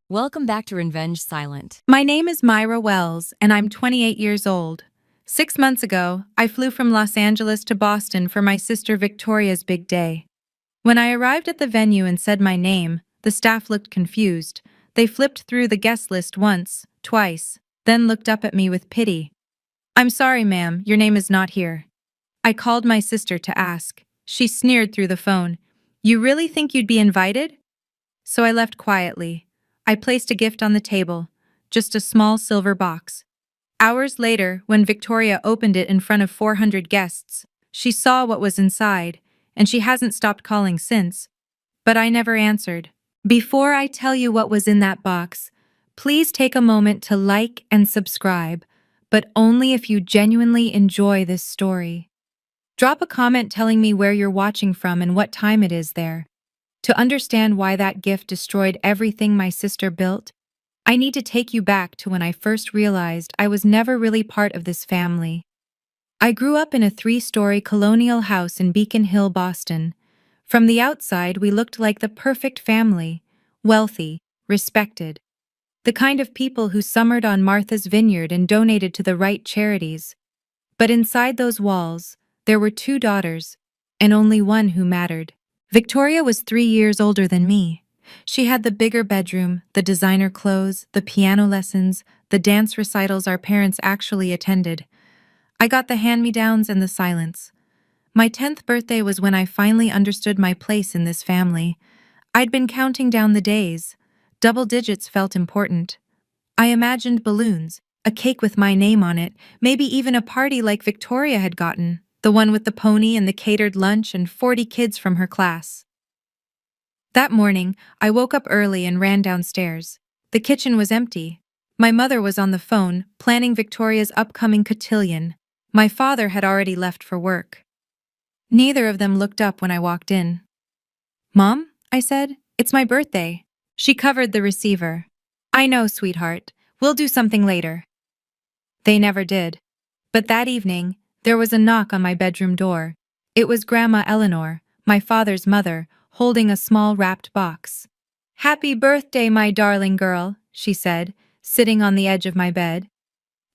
Welcome back to Revenge Silent. My name is Myra Wells, and I'm 28 years old. 6 months ago, I flew from Los Angeles to Boston for my sister Victoria's big day. When I arrived at the venue and said my name, the staff looked confused. They flipped through the guest list once, twice, then looked up at me with pity. "I'm sorry, ma'am, your name is not here." I called my sister to ask. She sneered through the phone. "You really think you'd be invited?" So I left quietly. I placed a gift on the table, just a small silver box. Hours later, when Victoria opened it in front of 400 guests, she saw what was inside, and she hasn't stopped calling since. But I never answered. Before I tell you what was in that box, please take a moment to like and subscribe, but only if you genuinely enjoy this story. Drop a comment telling me where you're watching from and what time it is there. To understand why that gift destroyed everything my sister built, I need to take you back to when I first realized I was never really part of this family. I grew up in a 3-story colonial house in Beacon Hill, Boston. From the outside, we looked like the perfect family, wealthy, respected. The kind of people who summered on Martha's Vineyard and donated to the right charities. But inside those walls, there were 2 daughters, and only one who mattered. Victoria was 3 years older than me. She had the bigger bedroom, the designer clothes, the piano lessons, the dance recitals our parents actually attended. I got the hand-me-downs and the silence. My 10th birthday was when I finally understood my place in this family. I'd been counting down the days. Double digits felt important. I imagined balloons, a cake with my name on it, maybe even a party like Victoria had gotten, the one with the pony and the catered lunch and 40 kids from her class. That morning, I woke up early and ran downstairs. The kitchen was empty. My mother was on the phone, planning Victoria's upcoming cotillion. My father had already left for work. Neither of them looked up when I walked in. "Mom," I said, "it's my birthday." She covered the receiver. "I know, sweetheart. We'll do something later." They never did. But that evening, there was a knock on my bedroom door. It was Grandma Eleanor, my father's mother, holding a small wrapped box. "Happy birthday, my darling girl," she said, sitting on the edge of my bed.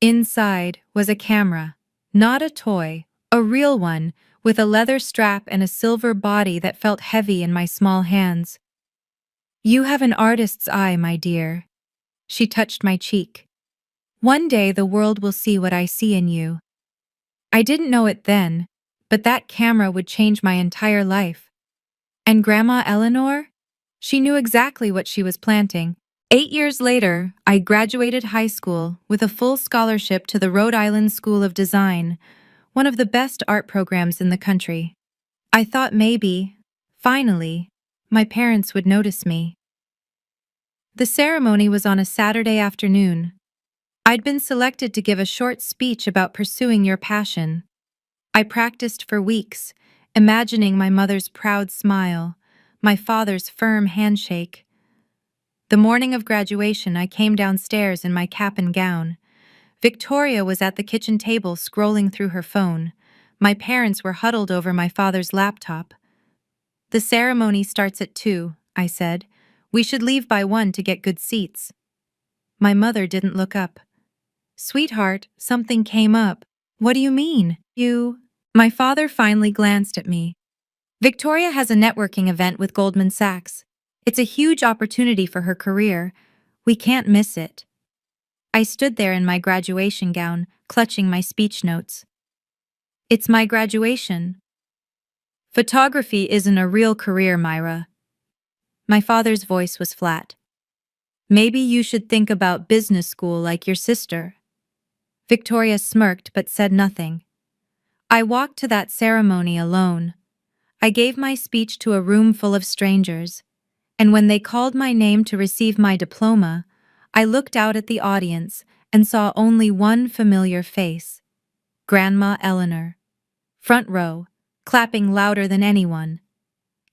Inside was a camera, not a toy, a real one, with a leather strap and a silver body that felt heavy in my small hands. "You have an artist's eye, my dear." She touched my cheek. "One day the world will see what I see in you." I didn't know it then, but that camera would change my entire life. And Grandma Eleanor? She knew exactly what she was planting. 8 years later, I graduated high school with a full scholarship to the Rhode Island School of Design, one of the best art programs in the country. I thought maybe, finally, my parents would notice me. The ceremony was on a Saturday afternoon. I'd been selected to give a short speech about pursuing your passion. I practiced for weeks, imagining my mother's proud smile, my father's firm handshake. The morning of graduation, I came downstairs in my cap and gown. Victoria was at the kitchen table scrolling through her phone. My parents were huddled over my father's laptop. "The ceremony starts at 2, I said. "We should leave by 1 to get good seats." My mother didn't look up. "Sweetheart, something came up." "What do you mean? My father finally glanced at me. "Victoria has a networking event with Goldman Sachs. It's a huge opportunity for her career. We can't miss it." I stood there in my graduation gown, clutching my speech notes. "It's my graduation." "Photography isn't a real career, Myra." My father's voice was flat. "Maybe you should think about business school like your sister." Victoria smirked but said nothing. I walked to that ceremony alone. I gave my speech to a room full of strangers, and when they called my name to receive my diploma, I looked out at the audience and saw only one familiar face: Grandma Eleanor. Front row, clapping louder than anyone.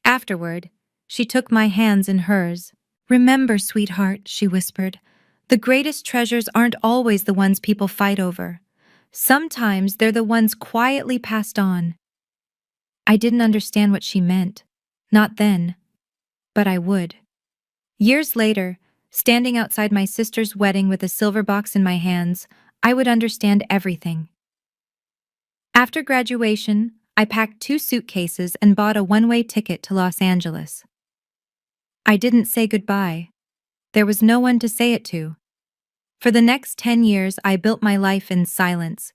Afterward, she took my hands in hers. "Remember, sweetheart," she whispered, "the greatest treasures aren't always the ones people fight over. Sometimes they're the ones quietly passed on." I didn't understand what she meant. Not then. But I would. Years later, Standing outside my sister's wedding with a silver box in my hands, I would understand everything. After graduation, I packed 2 suitcases and bought a one-way ticket to Los Angeles. I didn't say goodbye. There was no one to say it to. For the next 10 years, I built my life in silence.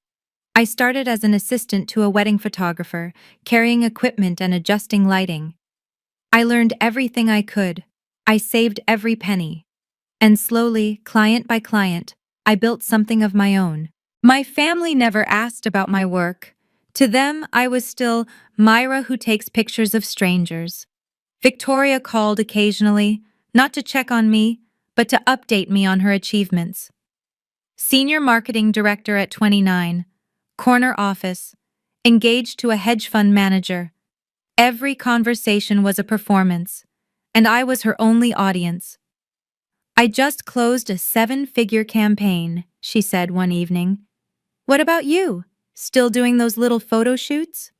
I started as an assistant to a wedding photographer, carrying equipment and adjusting lighting. I learned everything I could. I saved every penny. And slowly, client by client, I built something of my own. My family never asked about my work. To them, I was still Myra who takes pictures of strangers. Victoria called occasionally, not to check on me, but to update me on her achievements. Senior marketing director at 29, corner office, engaged to a hedge fund manager. Every conversation was a performance, and I was her only audience. I just closed a 7-figure campaign, she said one evening. What about you? Still doing those little photo shoots?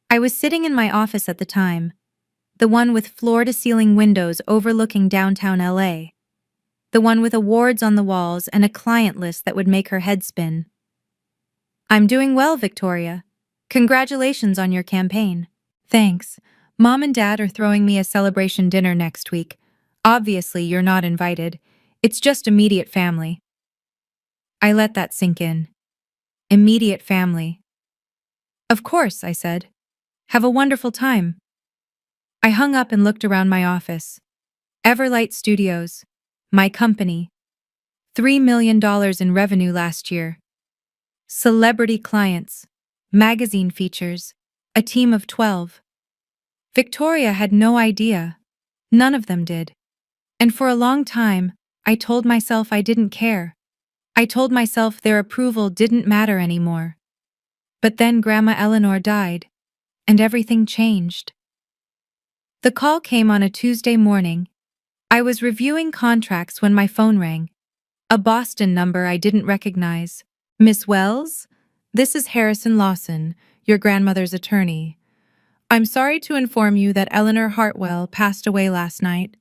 I was sitting in my office at the time, the one with floor-to-ceiling windows overlooking downtown LA, the one with awards on the walls and a client list that would make her head spin. I'm doing well, Victoria. Congratulations on your campaign. Thanks. Mom and Dad are throwing me a celebration dinner next week. Obviously, you're not invited. It's just immediate family. I let that sink in. Immediate family. Of course, I said. Have a wonderful time. I hung up and looked around my office. Everlight Studios. My company. $3 million in revenue last year. Celebrity clients. Magazine features. A team of 12. Victoria had no idea. None of them did. And for a long time, I told myself I didn't care. I told myself their approval didn't matter anymore. But then Grandma Eleanor died, and everything changed. The call came on a Tuesday morning. I was reviewing contracts when my phone rang. A Boston number I didn't recognize. Miss Wells? This is Harrison Lawson, your grandmother's attorney. I'm sorry to inform you that Eleanor Hartwell passed away last night.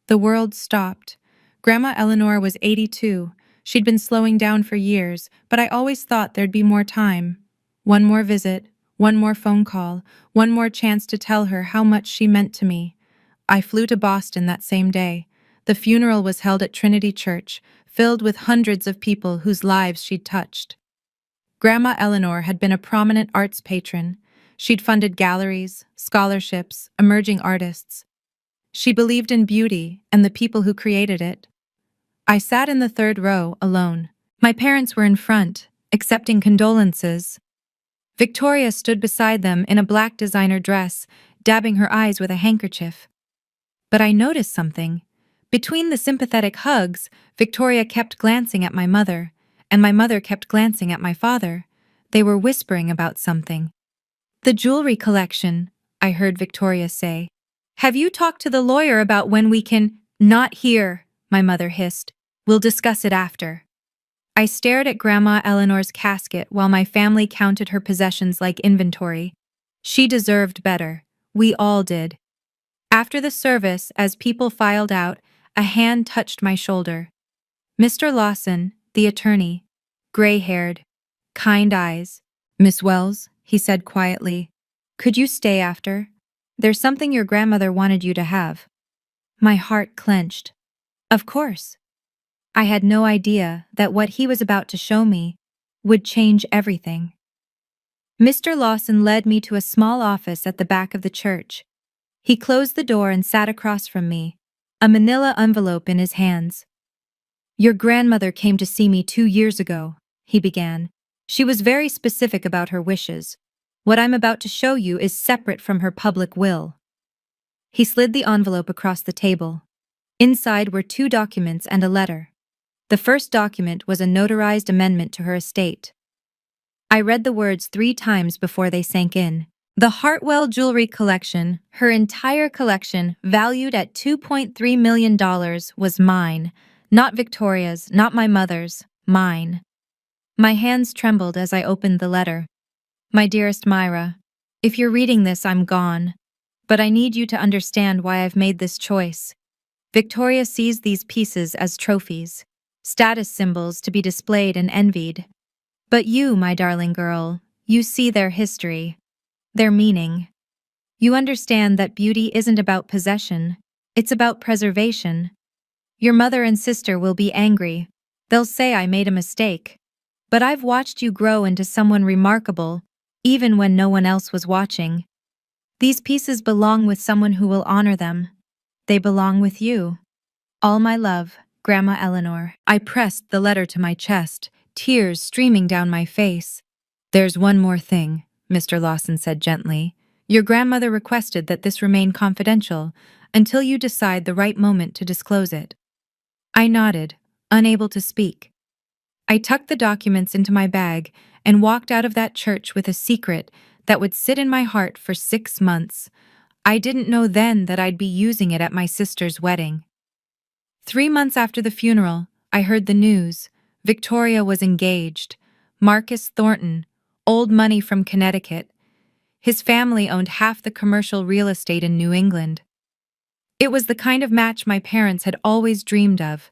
The world stopped. Grandma Eleanor was 82. She'd been slowing down for years, but I always thought there'd be more time. One more visit, one more phone call, one more chance to tell her how much she meant to me. I flew to Boston that same day. The funeral was held at Trinity Church, filled with hundreds of people whose lives she'd touched. Grandma Eleanor had been a prominent arts patron. She'd funded galleries, scholarships, emerging artists. She believed in beauty and the people who created it. I sat in the third row, alone. My parents were in front, accepting condolences. Victoria stood beside them in a black designer dress, dabbing her eyes with a handkerchief. But I noticed something. Between the sympathetic hugs, Victoria kept glancing at my mother, and my mother kept glancing at my father. They were whispering about something. The jewelry collection, I heard Victoria say. Have you talked to the lawyer about when we can— Not here, my mother hissed. We'll discuss it after. I stared at Grandma Eleanor's casket while my family counted her possessions like inventory. She deserved better. We all did. After the service, as people filed out, a hand touched my shoulder. Mr. Lawson, the attorney, gray-haired, kind eyes. Miss Wells, he said quietly, could you stay after? There's something your grandmother wanted you to have. My heart clenched. Of course. I had no idea that what he was about to show me would change everything. Mr. Lawson led me to a small office at the back of the church. He closed the door and sat across from me, a manila envelope in his hands. Your grandmother came to see me 2 years ago, he began. She was very specific about her wishes. What I'm about to show you is separate from her public will. He slid the envelope across the table. Inside were 2 documents and a letter. The first document was a notarized amendment to her estate. I read the words 3 times before they sank in. The Hartwell jewelry collection, her entire collection, valued at $2.3 million, was mine. Not Victoria's, not my mother's, mine. My hands trembled as I opened the letter. My dearest Myra, if you're reading this, I'm gone. But I need you to understand why I've made this choice. Victoria sees these pieces as trophies, status symbols to be displayed and envied. But you, my darling girl, you see their history, their meaning. You understand that beauty isn't about possession, it's about preservation. Your mother and sister will be angry. They'll say I made a mistake. But I've watched you grow into someone remarkable, even when no one else was watching. These pieces belong with someone who will honor them. They belong with you. All my love, Grandma Eleanor. I pressed the letter to my chest, tears streaming down my face. There's one more thing, Mr. Lawson said gently. Your grandmother requested that this remain confidential until you decide the right moment to disclose it. I nodded, unable to speak. I tucked the documents into my bag and walked out of that church with a secret that would sit in my heart for 6 months. I didn't know then that I'd be using it at my sister's wedding. 3 months after the funeral, I heard the news. Victoria was engaged. Marcus Thornton, old money from Connecticut. His family owned half the commercial real estate in New England. It was the kind of match my parents had always dreamed of.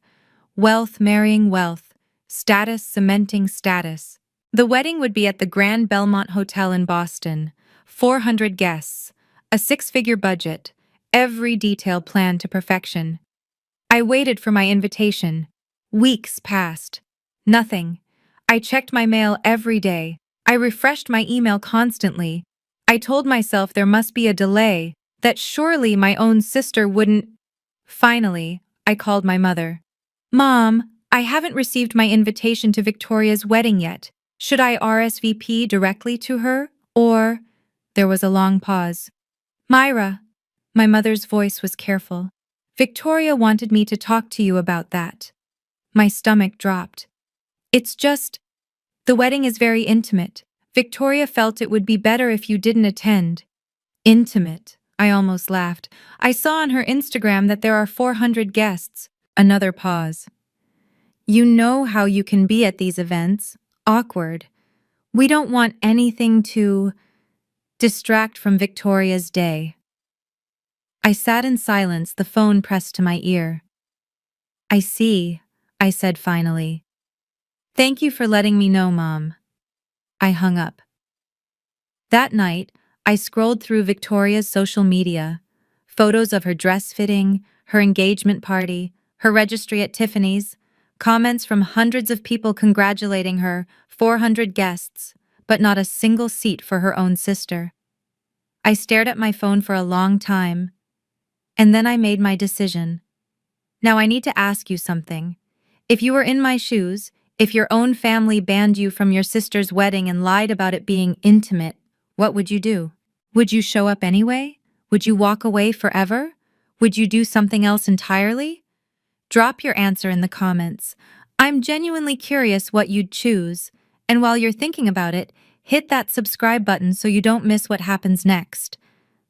Wealth marrying wealth, status cementing status. The wedding would be at the Grand Belmont Hotel in Boston. 400 guests, a 6-figure budget, every detail planned to perfection. I waited for my invitation. Weeks passed. Nothing. I checked my mail every day. I refreshed my email constantly. I told myself there must be a delay, that surely my own sister wouldn't. Finally, I called my mother. Mom, I haven't received my invitation to Victoria's wedding yet. Should I RSVP directly to her, or? There was a long pause. Myra, my mother's voice was careful. Victoria wanted me to talk to you about that. My stomach dropped. It's just, the wedding is very intimate. Victoria felt it would be better if you didn't attend. Intimate, I almost laughed. I saw on her Instagram that there are 400 guests. Another pause. You know how you can be at these events. Awkward. We don't want anything to distract from Victoria's day. I sat in silence, the phone pressed to my ear. I see, I said finally. Thank you for letting me know, Mom. I hung up. That night, I scrolled through Victoria's social media. Photos of her dress fitting, her engagement party, her registry at Tiffany's, comments from hundreds of people congratulating her, 400 guests, but not a single seat for her own sister. I stared at my phone for a long time, and then I made my decision. Now I need to ask you something. If you were in my shoes, if your own family banned you from your sister's wedding and lied about it being intimate, what would you do? Would you show up anyway? Would you walk away forever? Would you do something else entirely? Drop your answer in the comments. I'm genuinely curious what you'd choose, and while you're thinking about it, hit that subscribe button so you don't miss what happens next.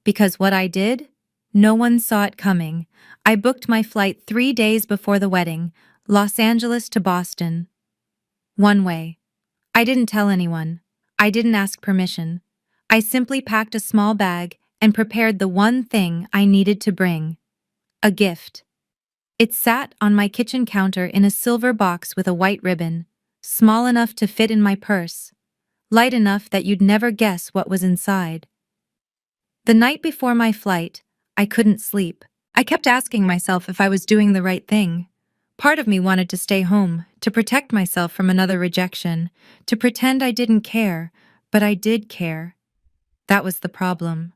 Because what I did, no one saw it coming. I booked my flight 3 days before the wedding, Los Angeles to Boston. One way. I didn't tell anyone. I didn't ask permission. I simply packed a small bag and prepared the one thing I needed to bring. A gift. It sat on my kitchen counter in a silver box with a white ribbon, small enough to fit in my purse, light enough that you'd never guess what was inside. The night before my flight, I couldn't sleep. I kept asking myself if I was doing the right thing. Part of me wanted to stay home, to protect myself from another rejection, to pretend I didn't care, but I did care. That was the problem.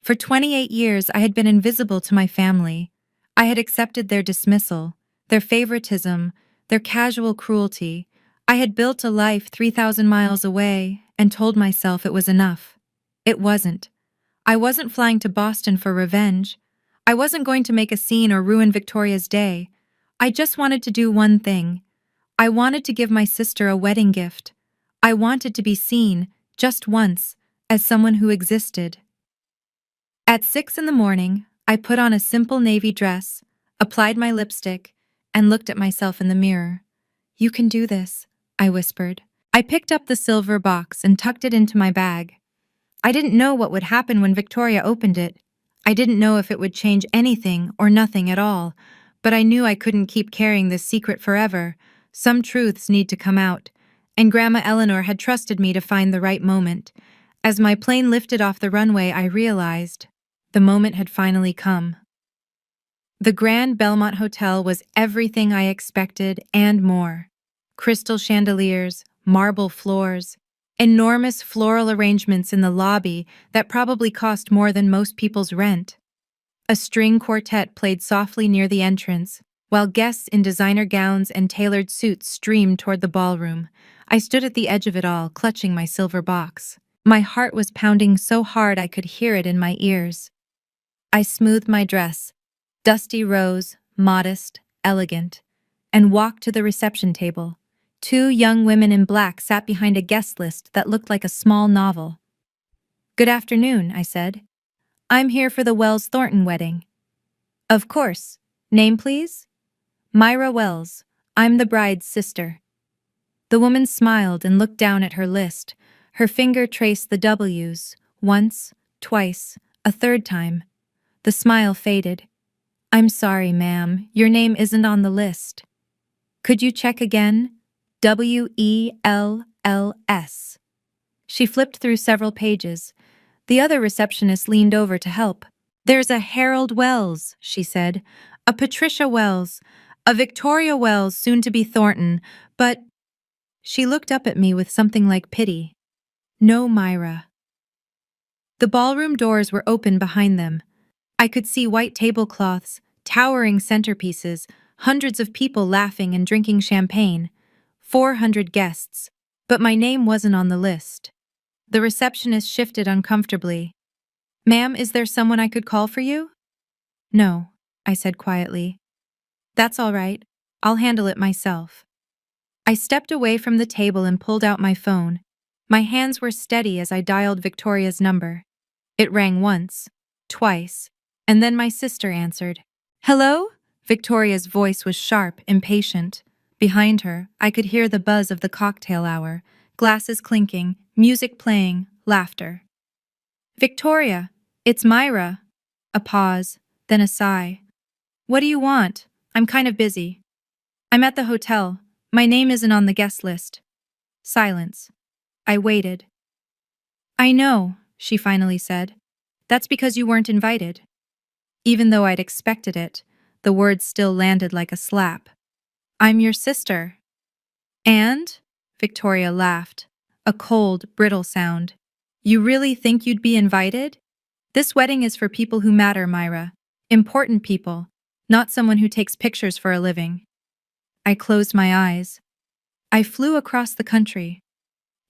For 28 years, I had been invisible to my family. I had accepted their dismissal, their favoritism, their casual cruelty. I had built a life 3,000 miles away and told myself it was enough. It wasn't. I wasn't flying to Boston for revenge. I wasn't going to make a scene or ruin Victoria's day. I just wanted to do one thing. I wanted to give my sister a wedding gift. I wanted to be seen, just once, as someone who existed. At 6 in the morning, I put on a simple navy dress, applied my lipstick, and looked at myself in the mirror. You can do this, I whispered. I picked up the silver box and tucked it into my bag. I didn't know what would happen when Victoria opened it. I didn't know if it would change anything or nothing at all, But I knew I couldn't keep carrying this secret forever. Some truths need to come out, and Grandma Eleanor had trusted me to find the right moment. As my plane lifted off the runway, I realized the moment had finally come. The Grand Belmont Hotel was everything I expected and more. Crystal chandeliers, marble floors, enormous floral arrangements in the lobby that probably cost more than most people's rent. A string quartet played softly near the entrance, while guests in designer gowns and tailored suits streamed toward the ballroom. I stood at the edge of it all, clutching my silver box. My heart was pounding so hard I could hear it in my ears. I smoothed my dress, dusty rose, modest, elegant, and walked to the reception table. Two young women in black sat behind a guest list that looked like a small novel. "Good afternoon," I said. "I'm here for the Wells Thornton wedding." "Of course. Name, please?" "Myra Wells. I'm the bride's sister." The woman smiled and looked down at her list. Her finger traced the W's, once, twice, a third time. The smile faded. "I'm sorry, ma'am, your name isn't on the list." "Could you check again? WELLS." She flipped through several pages. The other receptionist leaned over to help. "There's a Harold Wells," she said, "a Patricia Wells, a Victoria Wells, soon to be Thornton, but—" She looked up at me with something like pity. "No, Myra." The ballroom doors were open behind them. I could see white tablecloths, towering centerpieces, hundreds of people laughing and drinking champagne, 400 guests, but my name wasn't on the list. The receptionist shifted uncomfortably. "Ma'am, is there someone I could call for you?" "No," I said quietly. "That's all right. I'll handle it myself." I stepped away from the table and pulled out my phone. My hands were steady as I dialed Victoria's number. It rang once, twice, and then my sister answered. "Hello?" Victoria's voice was sharp, impatient. Behind her, I could hear the buzz of the cocktail hour, glasses clinking, music playing, laughter. "Victoria, it's Myra." A pause, then a sigh. "What do you want? I'm kind of busy." "I'm at the hotel. My name isn't on the guest list." Silence. I waited. "I know," she finally said. "That's because you weren't invited." Even though I'd expected it, the words still landed like a slap. "I'm your sister." "And?" Victoria laughed, a cold, brittle sound. "You really think you'd be invited? This wedding is for people who matter, Myra. Important people, not someone who takes pictures for a living." I closed my eyes. "I flew across the country."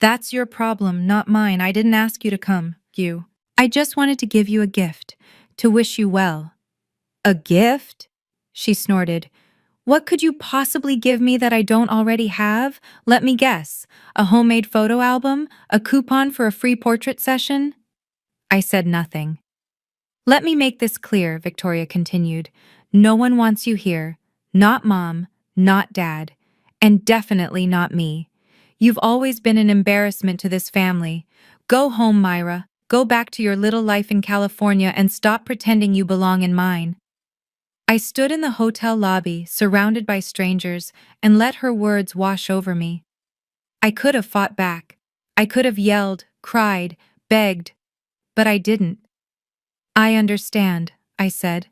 "That's your problem, not mine. I didn't ask you to come, you. I just wanted to give you a gift, to wish you well." "A gift?" She snorted. "What could you possibly give me that I don't already have? Let me guess. A homemade photo album? A coupon for a free portrait session?" I said nothing. "Let me make this clear," Victoria continued. "No one wants you here. Not Mom, not Dad, and definitely not me. You've always been an embarrassment to this family. Go home, Myra. Go back to your little life in California and stop pretending you belong in mine." I stood in the hotel lobby, surrounded by strangers, and let her words wash over me. I could have fought back. I could have yelled, cried, begged, but I didn't. "I understand," I said.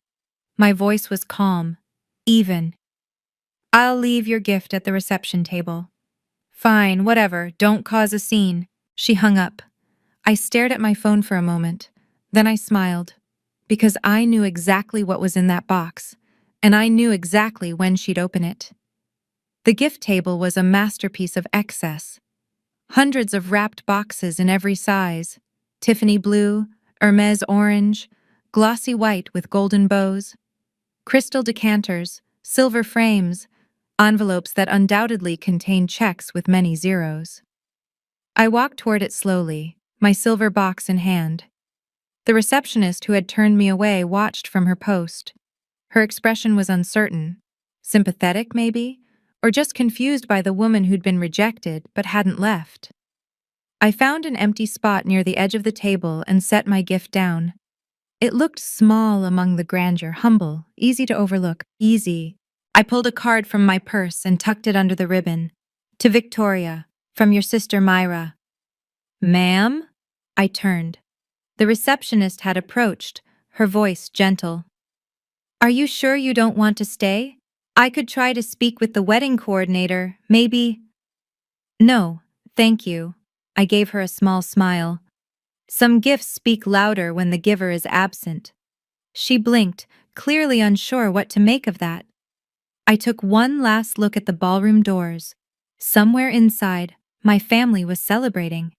My voice was calm, even. "I'll leave your gift at the reception table." "Fine, whatever, don't cause a scene." She hung up. I stared at my phone for a moment. Then I smiled, because I knew exactly what was in that box, and I knew exactly when she'd open it. The gift table was a masterpiece of excess. Hundreds of wrapped boxes in every size: Tiffany blue, Hermes orange, glossy white with golden bows, crystal decanters, silver frames, envelopes that undoubtedly contained checks with many zeros. I walked toward it slowly, my silver box in hand. The receptionist who had turned me away watched from her post. Her expression was uncertain, sympathetic maybe, or just confused by the woman who'd been rejected but hadn't left. I found an empty spot near the edge of the table and set my gift down. It looked small among the grandeur, humble, easy to overlook, easy. I pulled a card from my purse and tucked it under the ribbon. To Victoria, from your sister Myra. Ma'am? I turned. The receptionist had approached, her voice gentle. Are you sure you don't want to stay? I could try to speak with the wedding coordinator, maybe. No, thank you. I gave her a small smile. Some gifts speak louder when the giver is absent. She blinked, clearly unsure what to make of that. I took one last look at the ballroom doors. Somewhere inside, my family was celebrating.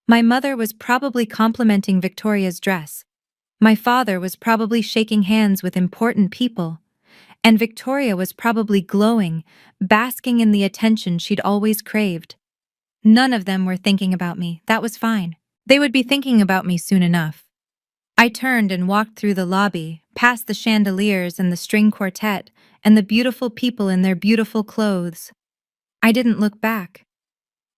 My mother was probably complimenting Victoria's dress. My father was probably shaking hands with important people. And Victoria was probably glowing, basking in the attention she'd always craved. None of them were thinking about me. That was fine. They would be thinking about me soon enough. I turned and walked through the lobby, past the chandeliers and the string quartet, and the beautiful people in their beautiful clothes. I didn't look back.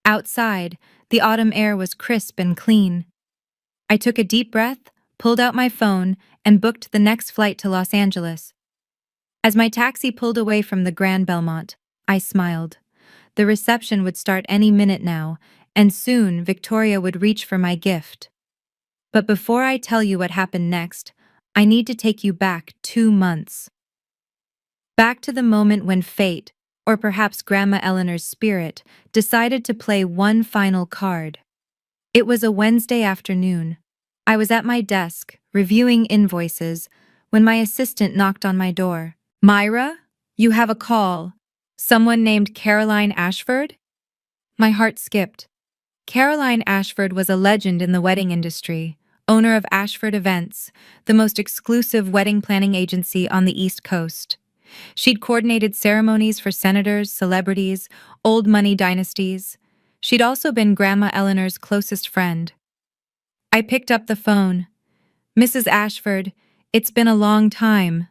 Outside, the autumn air was crisp and clean. I took a deep breath, pulled out my phone, and booked the next flight to Los Angeles. As my taxi pulled away from the Grand Belmont, I smiled. The reception would start any minute now, and soon Victoria would reach for my gift. But before I tell you what happened next, I need to take you back 2 months. Back to the moment when fate, or perhaps Grandma Eleanor's spirit, decided to play one final card. It was a Wednesday afternoon. I was at my desk, reviewing invoices, when my assistant knocked on my door. Myra, you have a call. Someone named Caroline Ashford? My heart skipped. Caroline Ashford was a legend in the wedding industry, owner of Ashford Events, the most exclusive wedding planning agency on the East Coast. She'd coordinated ceremonies for senators, celebrities, old money dynasties. She'd also been Grandma Eleanor's closest friend. I picked up the phone. Mrs. Ashford, it's been a long time.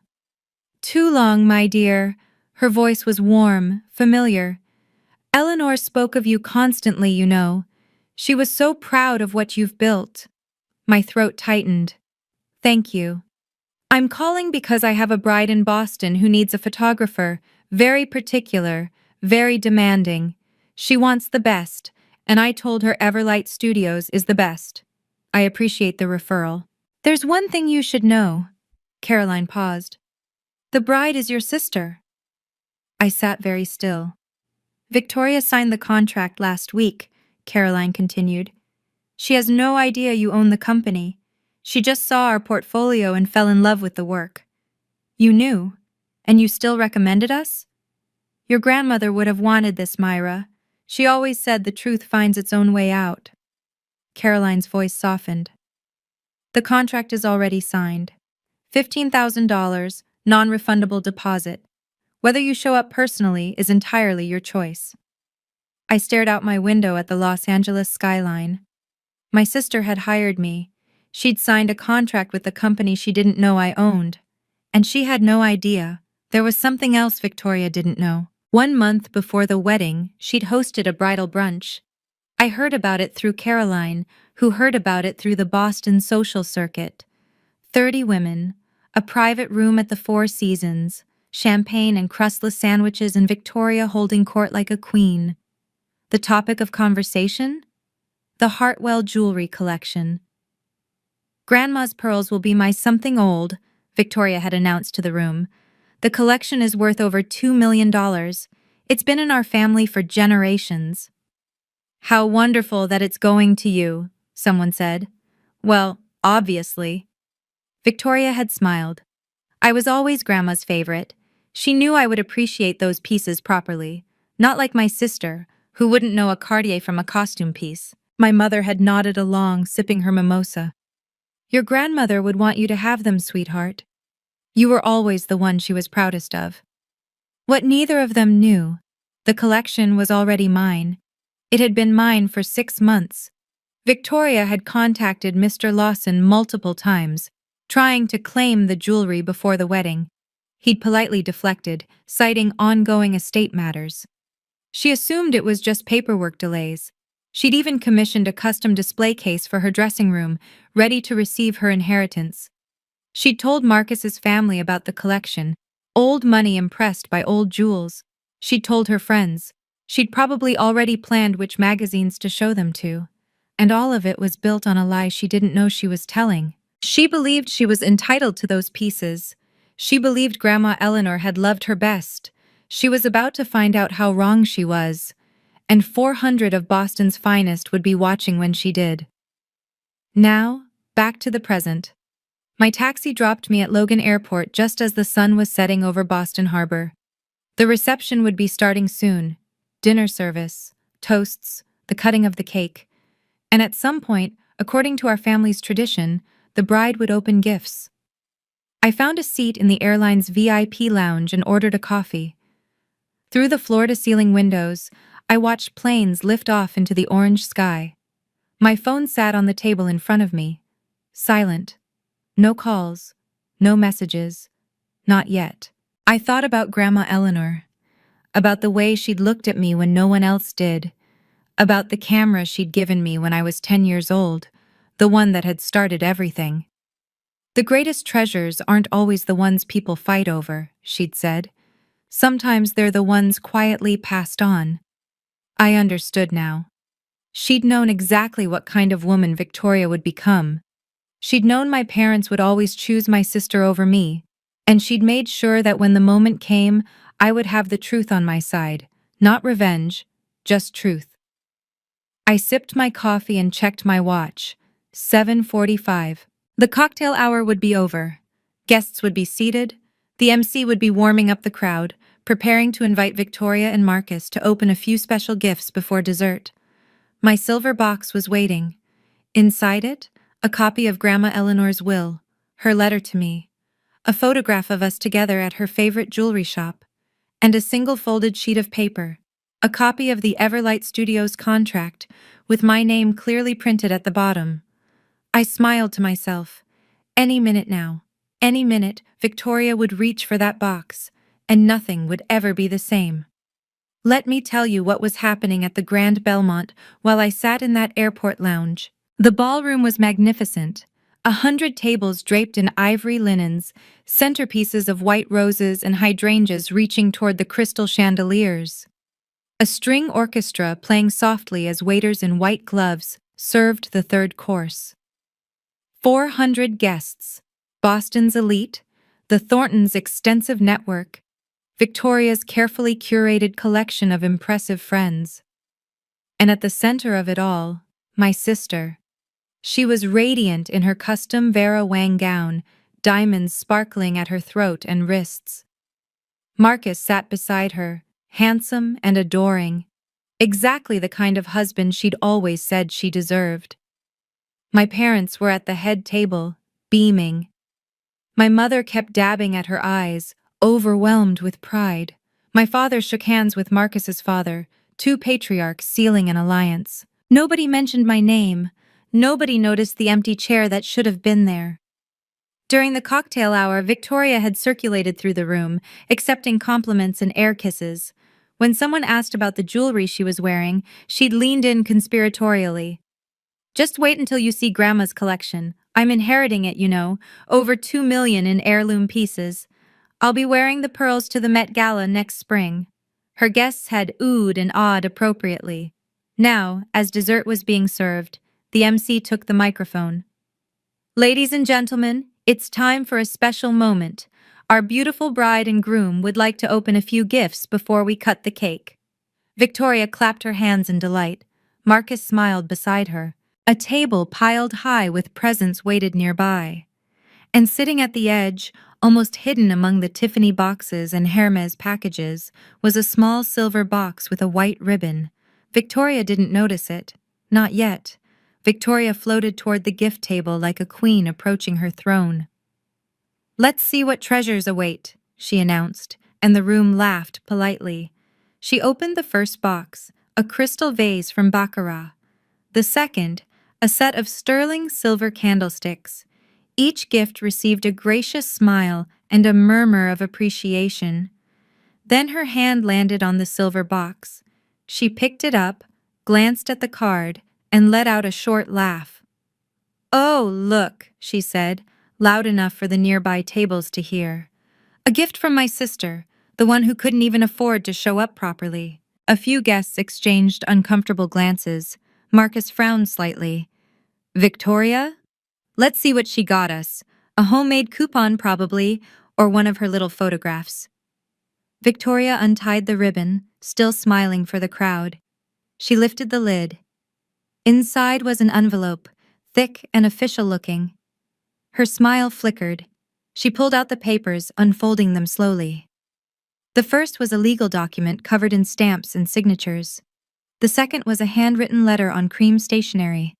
Too long, my dear. Her voice was warm, familiar. Eleanor spoke of you constantly, you know. She was so proud of what you've built. My throat tightened. Thank you. I'm calling because I have a bride in Boston who needs a photographer, very particular, very demanding. She wants the best, and I told her Everlight Studios is the best. I appreciate the referral. There's one thing you should know. Caroline paused. The bride is your sister. I sat very still. Victoria signed the contract last week, Caroline continued. She has no idea you own the company. She just saw our portfolio and fell in love with the work. You knew, and you still recommended us? Your grandmother would have wanted this, Myra. She always said the truth finds its own way out. Caroline's voice softened. The contract is already signed. $15,000, non-refundable deposit. Whether you show up personally is entirely your choice. I stared out my window at the Los Angeles skyline. My sister had hired me. She'd signed a contract with the company she didn't know I owned. And she had no idea. There was something else Victoria didn't know. 1 month before the wedding, she'd hosted a bridal brunch. I heard about it through Caroline, who heard about it through the Boston social circuit. 30 women, a private room at the Four Seasons, champagne and crustless sandwiches, and Victoria holding court like a queen. The topic of conversation? The Hartwell jewelry collection. Grandma's pearls will be my something old, Victoria had announced to the room. The collection is worth over $2 million. It's been in our family for generations. How wonderful that it's going to you, someone said. Well, obviously. Victoria had smiled. I was always Grandma's favorite. She knew I would appreciate those pieces properly, not like my sister, who wouldn't know a Cartier from a costume piece. My mother had nodded along, sipping her mimosa. Your grandmother would want you to have them, sweetheart. You were always the one she was proudest of. What neither of them knew, the collection was already mine. It had been mine for 6 months. Victoria had contacted Mr. Lawson multiple times, trying to claim the jewelry before the wedding. He'd politely deflected, citing ongoing estate matters. She assumed it was just paperwork delays. She'd even commissioned a custom display case for her dressing room, ready to receive her inheritance. She'd told Marcus's family about the collection, old money impressed by old jewels. She'd told her friends. She'd probably already planned which magazines to show them to. And all of it was built on a lie she didn't know she was telling. She believed she was entitled to those pieces. She believed Grandma Eleanor had loved her best. She was about to find out how wrong she was. And 400 of Boston's finest would be watching when she did. Now, back to the present. My taxi dropped me at Logan Airport just as the sun was setting over Boston Harbor. The reception would be starting soon. Dinner service, toasts, the cutting of the cake. And at some point, according to our family's tradition, the bride would open gifts. I found a seat in the airline's VIP lounge and ordered a coffee. Through the floor-to-ceiling windows, I watched planes lift off into the orange sky. My phone sat on the table in front of me, silent. No calls, no messages, not yet. I thought about Grandma Eleanor, about the way she'd looked at me when no one else did, about the camera she'd given me when I was 10 years old, the one that had started everything. The greatest treasures aren't always the ones people fight over, she'd said. Sometimes they're the ones quietly passed on. I understood now. She'd known exactly what kind of woman Victoria would become. She'd known my parents would always choose my sister over me, and she'd made sure that when the moment came, I would have the truth on my side, not revenge, just truth. I sipped my coffee and checked my watch. 7:45. The cocktail hour would be over. Guests would be seated. The MC would be warming up the crowd, preparing to invite Victoria and Marcus to open a few special gifts before dessert. My silver box was waiting. Inside it, a copy of Grandma Eleanor's will, her letter to me, a photograph of us together at her favorite jewelry shop, and a single folded sheet of paper, a copy of the Everlight Studios contract with my name clearly printed at the bottom. I smiled to myself. Any minute now, any minute, Victoria would reach for that box, and nothing would ever be the same. Let me tell you what was happening at the Grand Belmont while I sat in that airport lounge. The ballroom was magnificent. 100 tables draped in ivory linens, centerpieces of white roses and hydrangeas reaching toward the crystal chandeliers. A string orchestra playing softly as waiters in white gloves served the third course. 400 guests, Boston's elite, the Thorntons' extensive network, Victoria's carefully curated collection of impressive friends. And at the center of it all, my sister. She was radiant in her custom Vera Wang gown, diamonds sparkling at her throat and wrists. Marcus sat beside her, handsome and adoring, exactly the kind of husband she'd always said she deserved. My parents were at the head table, beaming. My mother kept dabbing at her eyes, overwhelmed with pride. My father shook hands with Marcus's father, two patriarchs sealing an alliance. Nobody mentioned my name. Nobody noticed the empty chair that should have been there. During the cocktail hour, Victoria had circulated through the room, accepting compliments and air kisses. When someone asked about the jewelry she was wearing, she'd leaned in conspiratorially. Just wait until you see Grandma's collection. I'm inheriting it, you know, over 2 million in heirloom pieces. I'll be wearing the pearls to the Met Gala next spring. Her guests had oohed and awed appropriately. Now, as dessert was being served, the MC took the microphone. Ladies and gentlemen, it's time for a special moment. Our beautiful bride and groom would like to open a few gifts before we cut the cake. Victoria clapped her hands in delight. Marcus smiled beside her. A table piled high with presents waited nearby. And sitting at the edge, almost hidden among the Tiffany boxes and Hermes packages, was a small silver box with a white ribbon. Victoria didn't notice it. Not yet. Victoria floated toward the gift table like a queen approaching her throne. Let's see what treasures await, she announced, and the room laughed politely. She opened the first box, a crystal vase from Baccarat. The second, a set of sterling silver candlesticks. Each gift received a gracious smile and a murmur of appreciation. Then her hand landed on the silver box. She picked it up, glanced at the card, and let out a short laugh. "Oh, look," she said, loud enough for the nearby tables to hear. A gift from my sister, the one who couldn't even afford to show up properly. A few guests exchanged uncomfortable glances. Marcus frowned slightly. Victoria? Let's see what she got us. A homemade coupon, probably, or one of her little photographs. Victoria untied the ribbon, still smiling for the crowd. She lifted the lid. Inside was an envelope, thick and official-looking. Her smile flickered. She pulled out the papers, unfolding them slowly. The first was a legal document covered in stamps and signatures. The second was a handwritten letter on cream stationery.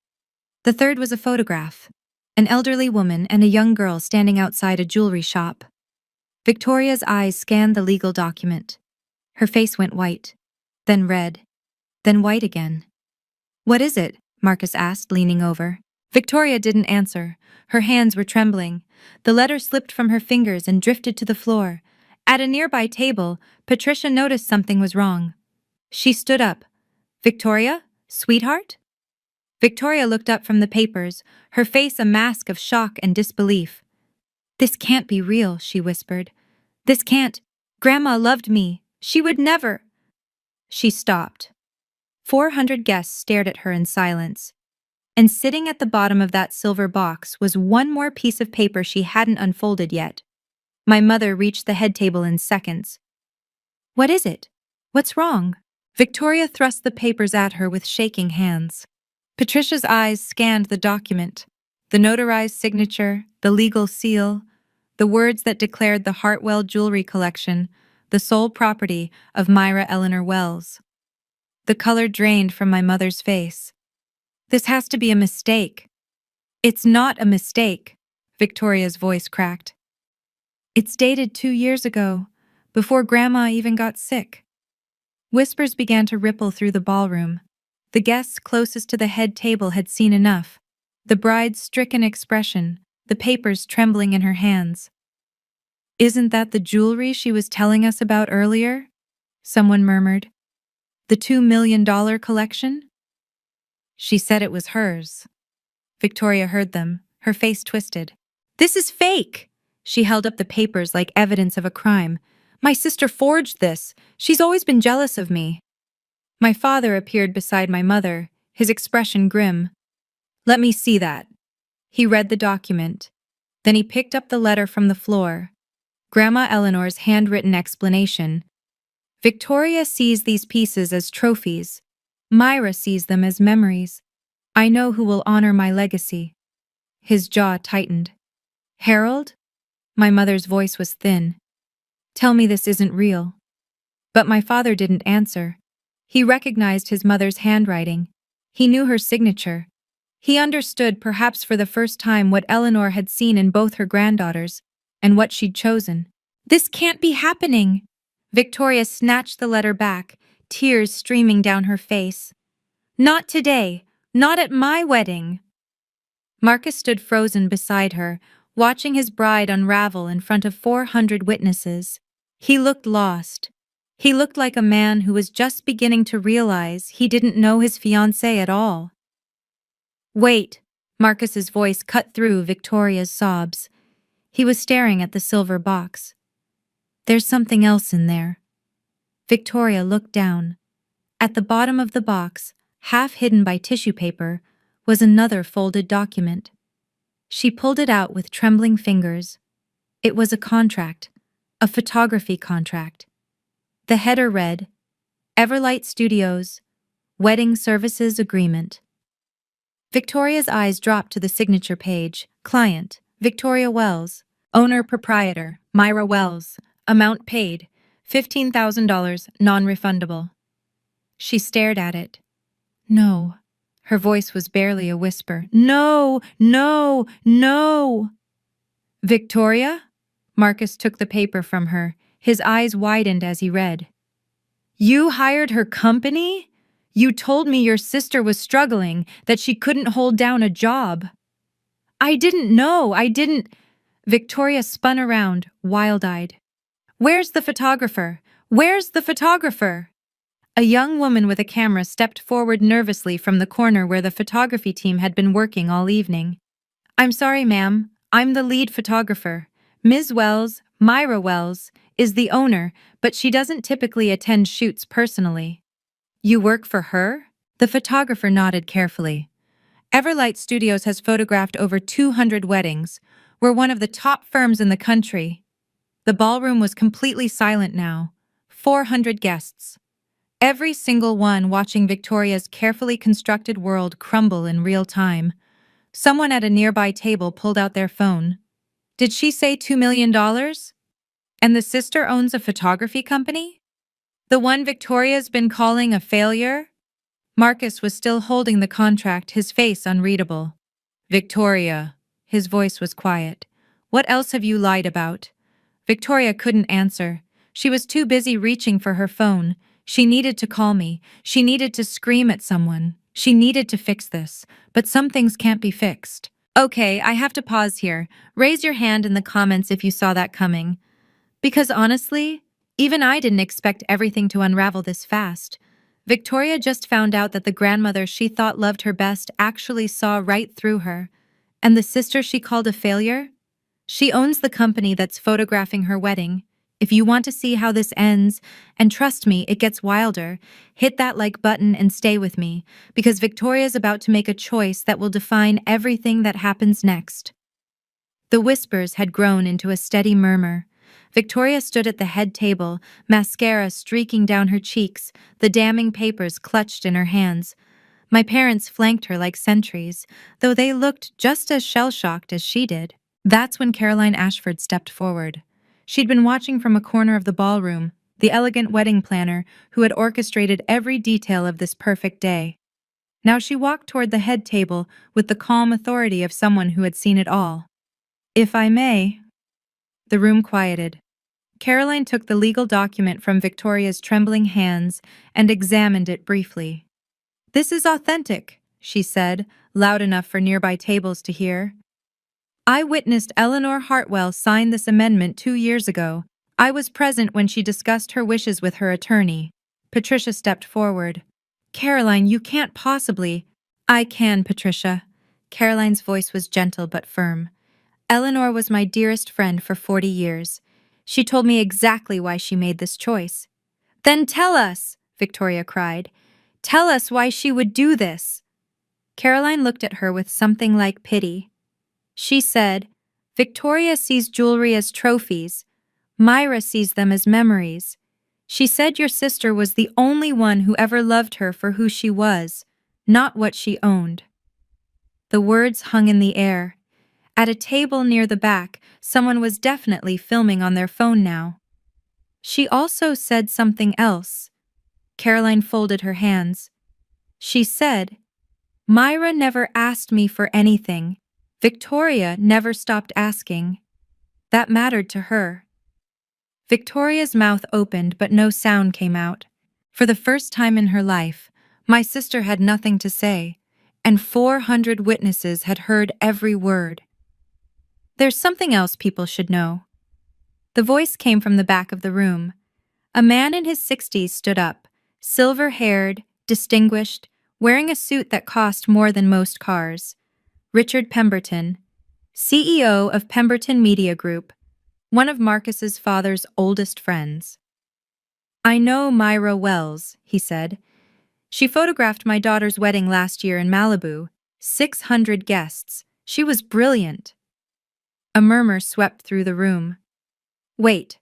The third was a photograph. An elderly woman and a young girl standing outside a jewelry shop. Victoria's eyes scanned the legal document. Her face went white, then red, then white again. What is it? Marcus asked, leaning over. Victoria didn't answer. Her hands were trembling. The letter slipped from her fingers and drifted to the floor. At a nearby table, Patricia noticed something was wrong. She stood up. Victoria? Sweetheart? Victoria looked up from the papers, her face a mask of shock and disbelief. This can't be real, she whispered. This can't. Grandma loved me. She would never. She stopped. 400 guests stared at her in silence. And sitting at the bottom of that silver box was one more piece of paper she hadn't unfolded yet. My mother reached the head table in seconds. What is it? What's wrong? Victoria thrust the papers at her with shaking hands. Patricia's eyes scanned the document, the notarized signature, the legal seal, the words that declared the Hartwell jewelry collection the sole property of Myra Eleanor Wells. The color drained from my mother's face. This has to be a mistake. It's not a mistake, Victoria's voice cracked. It's dated 2 years ago, before Grandma even got sick. Whispers began to ripple through the ballroom. The guests closest to the head table had seen enough. The bride's stricken expression, the papers trembling in her hands. Isn't that the jewelry she was telling us about earlier? Someone murmured. The $2 million collection? She said it was hers. Victoria heard them, her face twisted. This is fake! She held up the papers like evidence of a crime. My sister forged this. She's always been jealous of me. My father appeared beside my mother, his expression grim. Let me see that. He read the document. Then he picked up the letter from the floor. Grandma Eleanor's handwritten explanation. Victoria sees these pieces as trophies. Myra sees them as memories. I know who will honor my legacy. His jaw tightened. Harold? My mother's voice was thin. Tell me this isn't real. But my father didn't answer. He recognized his mother's handwriting. He knew her signature. He understood, perhaps for the first time, what Eleanor had seen in both her granddaughters, and what she'd chosen. This can't be happening! Victoria snatched the letter back, tears streaming down her face. Not today! Not at my wedding! Marcus stood frozen beside her, watching his bride unravel in front of 400 witnesses. He looked lost. He looked like a man who was just beginning to realize he didn't know his fiancée at all. Wait! Marcus's voice cut through Victoria's sobs. He was staring at the silver box. There's something else in there. Victoria looked down. At the bottom of the box, half hidden by tissue paper, was another folded document. She pulled it out with trembling fingers. It was a contract, a photography contract. The header read, Everlight Studios, Wedding Services Agreement. Victoria's eyes dropped to the signature page. Client, Victoria Wells. Owner-proprietor, Myra Wells. Amount paid, $15,000, non-refundable. She stared at it. No. Her voice was barely a whisper. No, no, no. Victoria? Marcus took the paper from her. His eyes widened as he read. You hired her company? You told me your sister was struggling, that she couldn't hold down a job. I didn't know, I didn't... Victoria spun around, wild-eyed. Where's the photographer? Where's the photographer? A young woman with a camera stepped forward nervously from the corner where the photography team had been working all evening. I'm sorry, ma'am. I'm the lead photographer. Ms. Wells, Myra Wells, is the owner, but she doesn't typically attend shoots personally. You work for her? The photographer nodded carefully. Everlight Studios has photographed over 200 weddings. We're one of the top firms in the country. The ballroom was completely silent now. 400 guests. Every single one watching Victoria's carefully constructed world crumble in real time. Someone at a nearby table pulled out their phone. Did she say $2 million? And the sister owns a photography company? The one Victoria's been calling a failure? Marcus was still holding the contract, his face unreadable. Victoria. His voice was quiet. What else have you lied about? Victoria couldn't answer. She was too busy reaching for her phone. She needed to call me. She needed to scream at someone. She needed to fix this. But some things can't be fixed. Okay, I have to pause here. Raise your hand in the comments if you saw that coming. Because honestly, even I didn't expect everything to unravel this fast. Victoria just found out that the grandmother she thought loved her best actually saw right through her. And the sister she called a failure? She owns the company that's photographing her wedding. If you want to see how this ends, and trust me, it gets wilder, hit that like button and stay with me, because Victoria's about to make a choice that will define everything that happens next. The whispers had grown into a steady murmur. Victoria stood at the head table, mascara streaking down her cheeks, the damning papers clutched in her hands. My parents flanked her like sentries, though they looked just as shell-shocked as she did. That's when Caroline Ashford stepped forward. She'd been watching from a corner of the ballroom, the elegant wedding planner who had orchestrated every detail of this perfect day. Now she walked toward the head table with the calm authority of someone who had seen it all. If I may. The room quieted. Caroline took the legal document from Victoria's trembling hands and examined it briefly. This is authentic, she said, loud enough for nearby tables to hear. I witnessed Eleanor Hartwell sign this amendment 2 years ago. I was present when she discussed her wishes with her attorney. Patricia stepped forward. Caroline, you can't possibly. I can, Patricia. Caroline's voice was gentle but firm. Eleanor was my dearest friend for 40 years. She told me exactly why she made this choice. Then tell us, Victoria cried. Tell us why she would do this. Caroline looked at her with something like pity. She said, Victoria sees jewelry as trophies. Myra sees them as memories. She said your sister was the only one who ever loved her for who she was, not what she owned. The words hung in the air. At a table near the back, someone was definitely filming on their phone now. She also said something else. Caroline folded her hands. She said, Myra never asked me for anything. Victoria never stopped asking. That mattered to her. Victoria's mouth opened, but no sound came out. For the first time in her life, my sister had nothing to say, and 400 witnesses had heard every word. There's something else people should know. The voice came from the back of the room. A man in his 60s stood up, silver-haired, distinguished, wearing a suit that cost more than most cars. Richard Pemberton, CEO of Pemberton Media Group, one of Marcus's father's oldest friends. I know Myra Wells, he said. She photographed my daughter's wedding last year in Malibu. 600 guests. She was brilliant. A murmur swept through the room. Wait.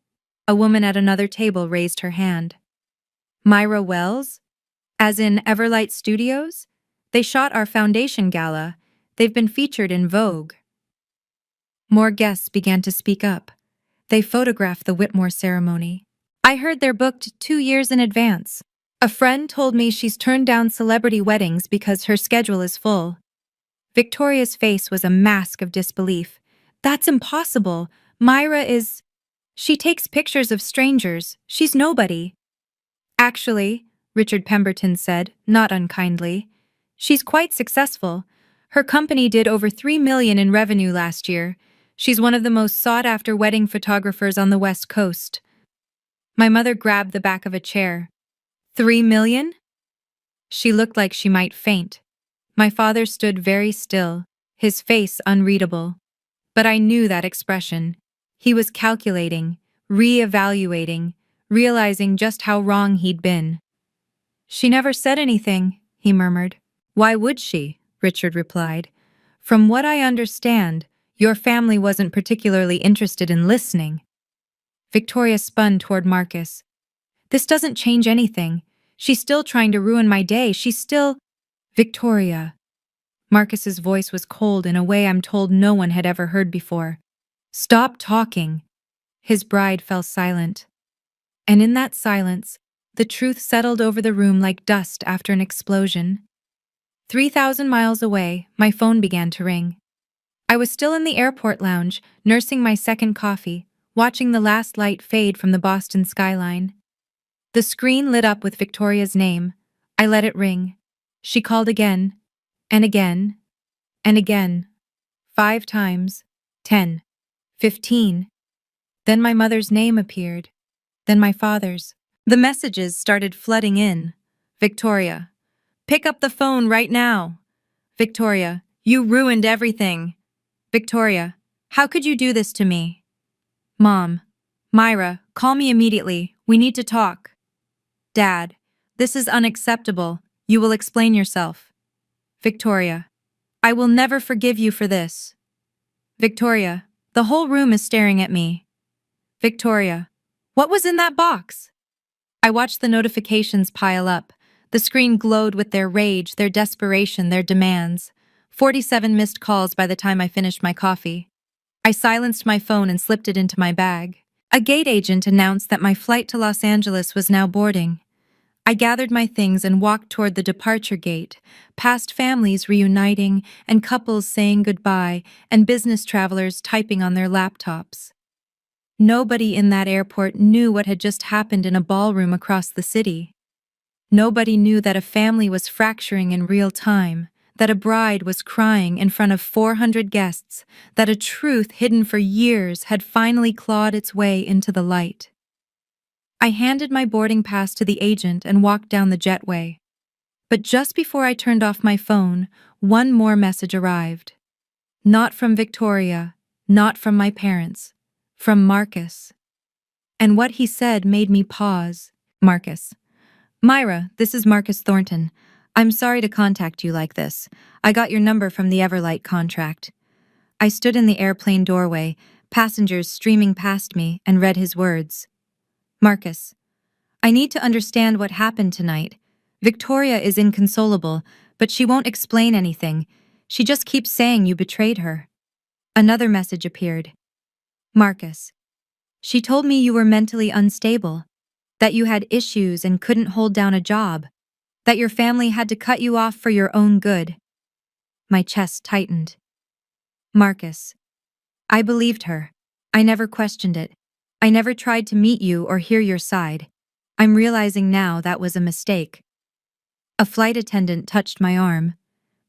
A woman at another table raised her hand. Myra Wells? As in Everlight Studios? They shot our foundation gala. They've been featured in Vogue. More guests began to speak up. They photographed the Whitmore ceremony. I heard they're booked 2 years in advance. A friend told me she's turned down celebrity weddings because her schedule is full. Victoria's face was a mask of disbelief. That's impossible. Myra is... She takes pictures of strangers. She's nobody. Actually, Richard Pemberton said, not unkindly, she's quite successful. Her company did over $3 million in revenue last year. She's one of the most sought-after wedding photographers on the West Coast. My mother grabbed the back of a chair. $3 million? She looked like she might faint. My father stood very still, his face unreadable. But I knew that expression. He was calculating, re-evaluating, realizing just how wrong he'd been. "She never said anything," he murmured. "Why would she?" Richard replied. "From what I understand, your family wasn't particularly interested in listening." Victoria spun toward Marcus. "This doesn't change anything. She's still trying to ruin my day. She's still—" "Victoria." Marcus's voice was cold in a way I'm told no one had ever heard before. "Stop talking." His bride fell silent. And in that silence, the truth settled over the room like dust after an explosion. 3,000 miles away, my phone began to ring. I was still in the airport lounge, nursing my second coffee, watching the last light fade from the Boston skyline. The screen lit up with Victoria's name. I let it ring. She called again, and again, and again. 5 times, 10, 15. Then my mother's name appeared. Then my father's. The messages started flooding in. "Victoria, pick up the phone right now." "Victoria, you ruined everything." "Victoria, how could you do this to me?" "Mom, Myra, call me immediately. We need to talk." "Dad, this is unacceptable. You will explain yourself." "Victoria, I will never forgive you for this." "Victoria, the whole room is staring at me." "Victoria, what was in that box?" I watched the notifications pile up. The screen glowed with their rage, their desperation, their demands. 47 missed calls by the time I finished my coffee. I silenced my phone and slipped it into my bag. A gate agent announced that my flight to Los Angeles was now boarding. I gathered my things and walked toward the departure gate, past families reuniting and couples saying goodbye and business travelers typing on their laptops. Nobody in that airport knew what had just happened in a ballroom across the city. Nobody knew that a family was fracturing in real time, that a bride was crying in front of 400 guests, that a truth hidden for years had finally clawed its way into the light. I handed my boarding pass to the agent and walked down the jetway. But just before I turned off my phone, one more message arrived. Not from Victoria, not from my parents, from Marcus. And what he said made me pause. Marcus. "Myra, this is Marcus Thornton. I'm sorry to contact you like this. I got your number from the Everlight contract." I stood in the airplane doorway, passengers streaming past me, and read his words. "Marcus, I need to understand what happened tonight. Victoria is inconsolable, but she won't explain anything. She just keeps saying you betrayed her." Another message appeared. "Marcus, she told me you were mentally unstable, that you had issues and couldn't hold down a job, that your family had to cut you off for your own good." My chest tightened. "Marcus, I believed her. I never questioned it. I never tried to meet you or hear your side. I'm realizing now that was a mistake." A flight attendant touched my arm.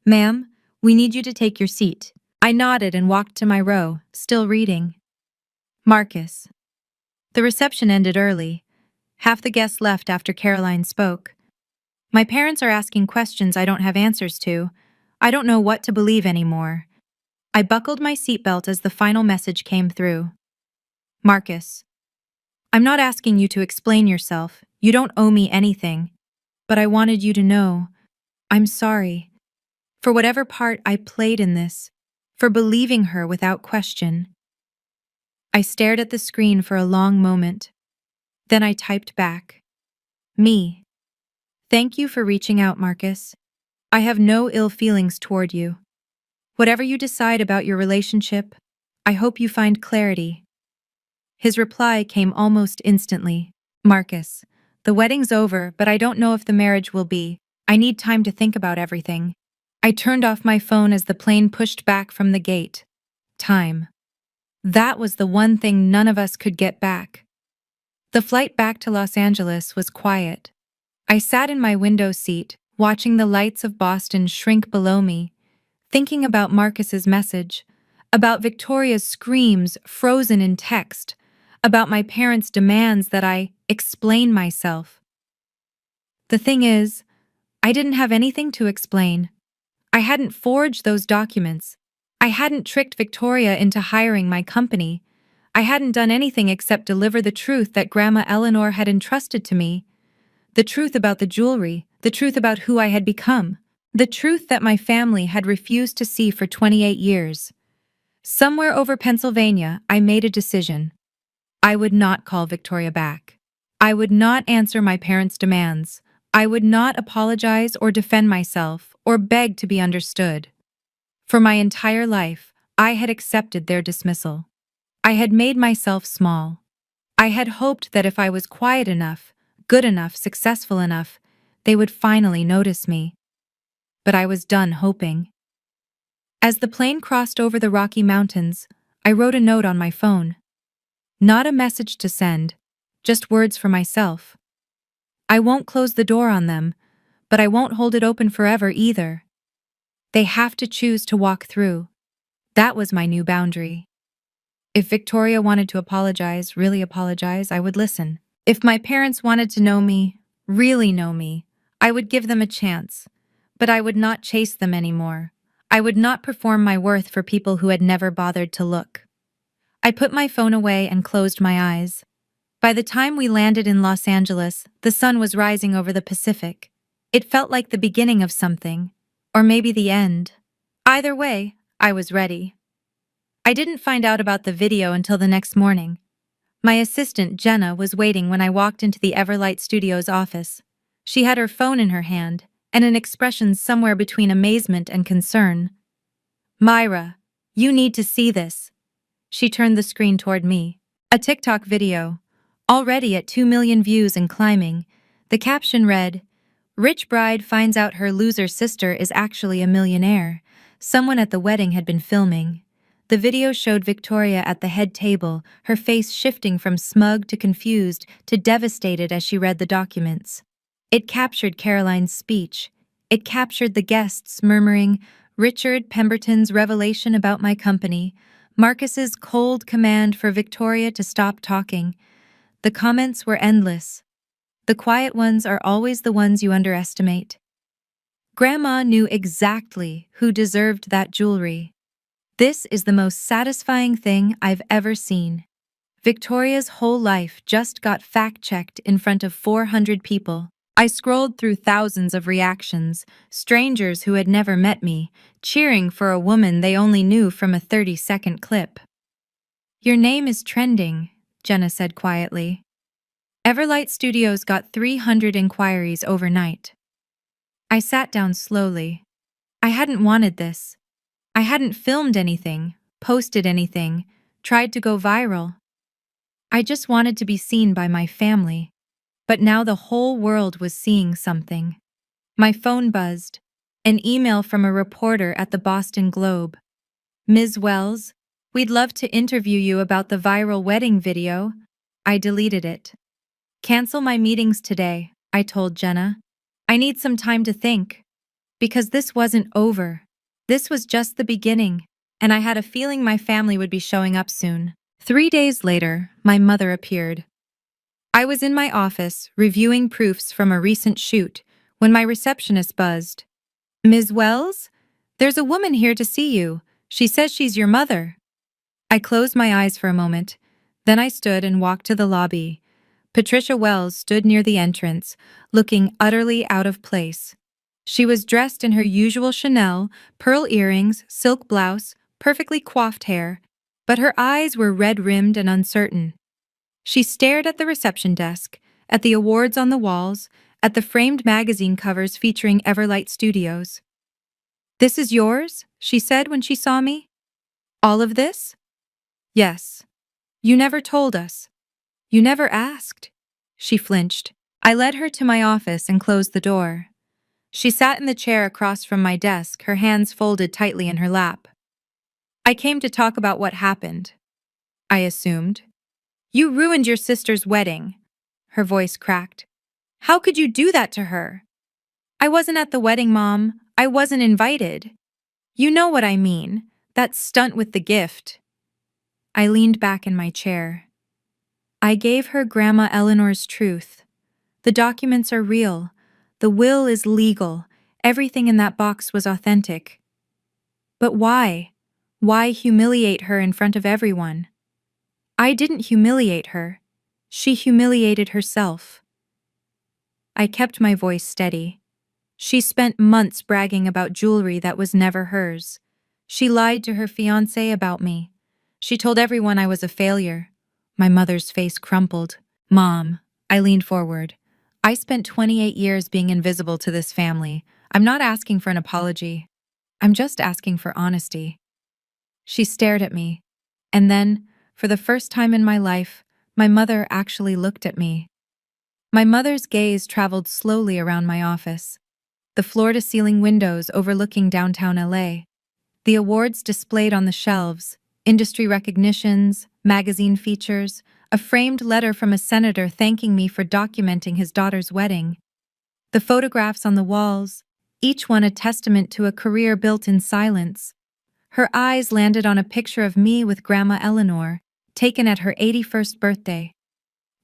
"Ma'am, we need you to take your seat." I nodded and walked to my row, still reading. Marcus. The reception ended early. Half the guests left after Caroline spoke. "My parents are asking questions I don't have answers to. I don't know what to believe anymore." I buckled my seatbelt as the final message came through. "Marcus, I'm not asking you to explain yourself. You don't owe me anything. But I wanted you to know. I'm sorry. For whatever part I played in this. For believing her without question." I stared at the screen for a long moment. Then I typed back. "Me. Thank you for reaching out, Marcus. I have no ill feelings toward you. Whatever you decide about your relationship, I hope you find clarity." His reply came almost instantly. "Marcus, the wedding's over, but I don't know if the marriage will be. I need time to think about everything." I turned off my phone as the plane pushed back from the gate. Time. That was the one thing none of us could get back. The flight back to Los Angeles was quiet. I sat in my window seat, watching the lights of Boston shrink below me, thinking about Marcus's message, about Victoria's screams frozen in text, about my parents' demands that I explain myself. The thing is, I didn't have anything to explain. I hadn't forged those documents. I hadn't tricked Victoria into hiring my company. I hadn't done anything except deliver the truth that Grandma Eleanor had entrusted to me. The truth about the jewelry, the truth about who I had become, the truth that my family had refused to see for 28 years. Somewhere over Pennsylvania, I made a decision. I would not call Victoria back. I would not answer my parents' demands. I would not apologize or defend myself or beg to be understood. For my entire life, I had accepted their dismissal. I had made myself small. I had hoped that if I was quiet enough, good enough, successful enough, they would finally notice me. But I was done hoping. As the plane crossed over the Rocky Mountains, I wrote a note on my phone. Not a message to send, just words for myself. I won't close the door on them, but I won't hold it open forever either. They have to choose to walk through. That was my new boundary. If Victoria wanted to apologize, really apologize, I would listen. If my parents wanted to know me, really know me, I would give them a chance. But I would not chase them anymore. I would not perform my worth for people who had never bothered to look. I put my phone away and closed my eyes. By the time we landed in Los Angeles, the sun was rising over the Pacific. It felt like the beginning of something, or maybe the end. Either way, I was ready. I didn't find out about the video until the next morning. My assistant, Jenna, was waiting when I walked into the Everlight Studios office. She had her phone in her hand, and an expression somewhere between amazement and concern. "Myra, you need to see this." She turned the screen toward me. A TikTok video. Already at 2 million views and climbing. The caption read, "Rich bride finds out her loser sister is actually a millionaire." Someone at the wedding had been filming. The video showed Victoria at the head table, her face shifting from smug to confused to devastated as she read the documents. It captured Caroline's speech. It captured the guests murmuring, Richard Pemberton's revelation about my company, Marcus's cold command for Victoria to stop talking. The comments were endless. The quiet ones are always the ones you underestimate. Grandma knew exactly who deserved that jewelry. This is the most satisfying thing I've ever seen. Victoria's whole life just got fact-checked in front of 400 people. I scrolled through thousands of reactions, strangers who had never met me, cheering for a woman they only knew from a 30-second clip. "Your name is trending," Jenna said quietly. Everlight Studios got 300 inquiries overnight. I sat down slowly. I hadn't wanted this. I hadn't filmed anything, posted anything, tried to go viral. I just wanted to be seen by my family. But now the whole world was seeing something. My phone buzzed. An email from a reporter at the Boston Globe. "Ms. Wells, we'd love to interview you about the viral wedding video." I deleted it. "Cancel my meetings today," I told Jenna. "I need some time to think." Because this wasn't over. This was just the beginning, and I had a feeling my family would be showing up soon. 3 days later, my mother appeared. I was in my office, reviewing proofs from a recent shoot, when my receptionist buzzed. "Ms. Wells? There's a woman here to see you. She says she's your mother." I closed my eyes for a moment. Then I stood and walked to the lobby. Patricia Wells stood near the entrance, looking utterly out of place. She was dressed in her usual Chanel, pearl earrings, silk blouse, perfectly coiffed hair, but her eyes were red-rimmed and uncertain. She stared at the reception desk, at the awards on the walls, at the framed magazine covers featuring Everlight Studios. "This is yours?" she said when she saw me. "All of this?" "Yes." "You never told us. You never asked." She flinched. I led her to my office and closed the door. She sat in the chair across from my desk, her hands folded tightly in her lap. "I came to talk about what happened," I assumed. "You ruined your sister's wedding." Her voice cracked. "How could you do that to her?" "I wasn't at the wedding, Mom. I wasn't invited." "You know what I mean. That stunt with the gift." I leaned back in my chair. I gave her Grandma Eleanor's truth. The documents are real. The will is legal. Everything in that box was authentic. But why? Why humiliate her in front of everyone? I didn't humiliate her. She humiliated herself. I kept my voice steady. She spent months bragging about jewelry that was never hers. She lied to her fiancé about me. She told everyone I was a failure. My mother's face crumpled. Mom, I leaned forward. I spent 28 years being invisible to this family. I'm not asking for an apology. I'm just asking for honesty. She stared at me. And then, for the first time in my life, my mother actually looked at me. My mother's gaze traveled slowly around my office. The floor-to-ceiling windows overlooking downtown LA. The awards displayed on the shelves, industry recognitions, magazine features, a framed letter from a senator thanking me for documenting his daughter's wedding. The photographs on the walls, each one a testament to a career built in silence. Her eyes landed on a picture of me with Grandma Eleanor, taken at her 81st birthday.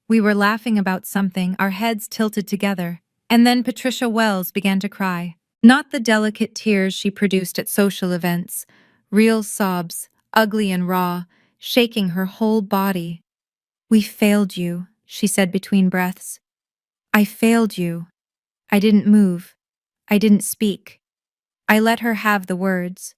We were laughing about something, our heads tilted together, and then Patricia Wells began to cry. Not the delicate tears she produced at social events, real sobs, ugly and raw, shaking her whole body. "We failed you," she said between breaths. "I failed you." I didn't move. I didn't speak. I let her have the words.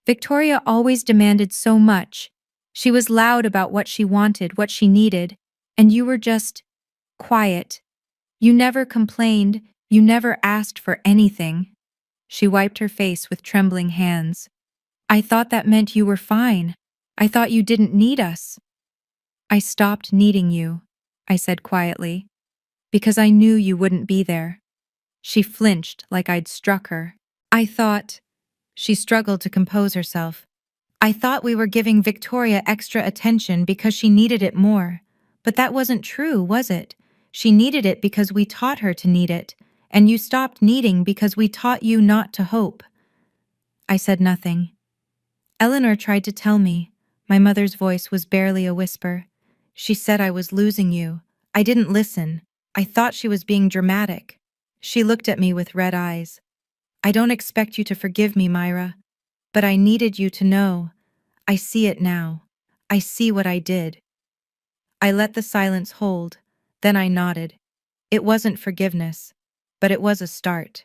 Victoria always demanded so much. She was loud about what she wanted, what she needed, and you were just quiet. You never complained, you never asked for anything. She wiped her face with trembling hands. "I thought that meant you were fine. I thought you didn't need us." "I stopped needing you," I said quietly, "because I knew you wouldn't be there." She flinched like I'd struck her. "I thought—" She struggled to compose herself. "I thought we were giving Victoria extra attention because she needed it more. But that wasn't true, was it? She needed it because we taught her to need it, and you stopped needing because we taught you not to hope." I said nothing. "Eleanor tried to tell me." My mother's voice was barely a whisper. "She said I was losing you. I didn't listen. I thought she was being dramatic." She looked at me with red eyes. "I don't expect you to forgive me, Myra, but I needed you to know. I see it now. I see what I did." I let the silence hold, then I nodded. It wasn't forgiveness, but it was a start.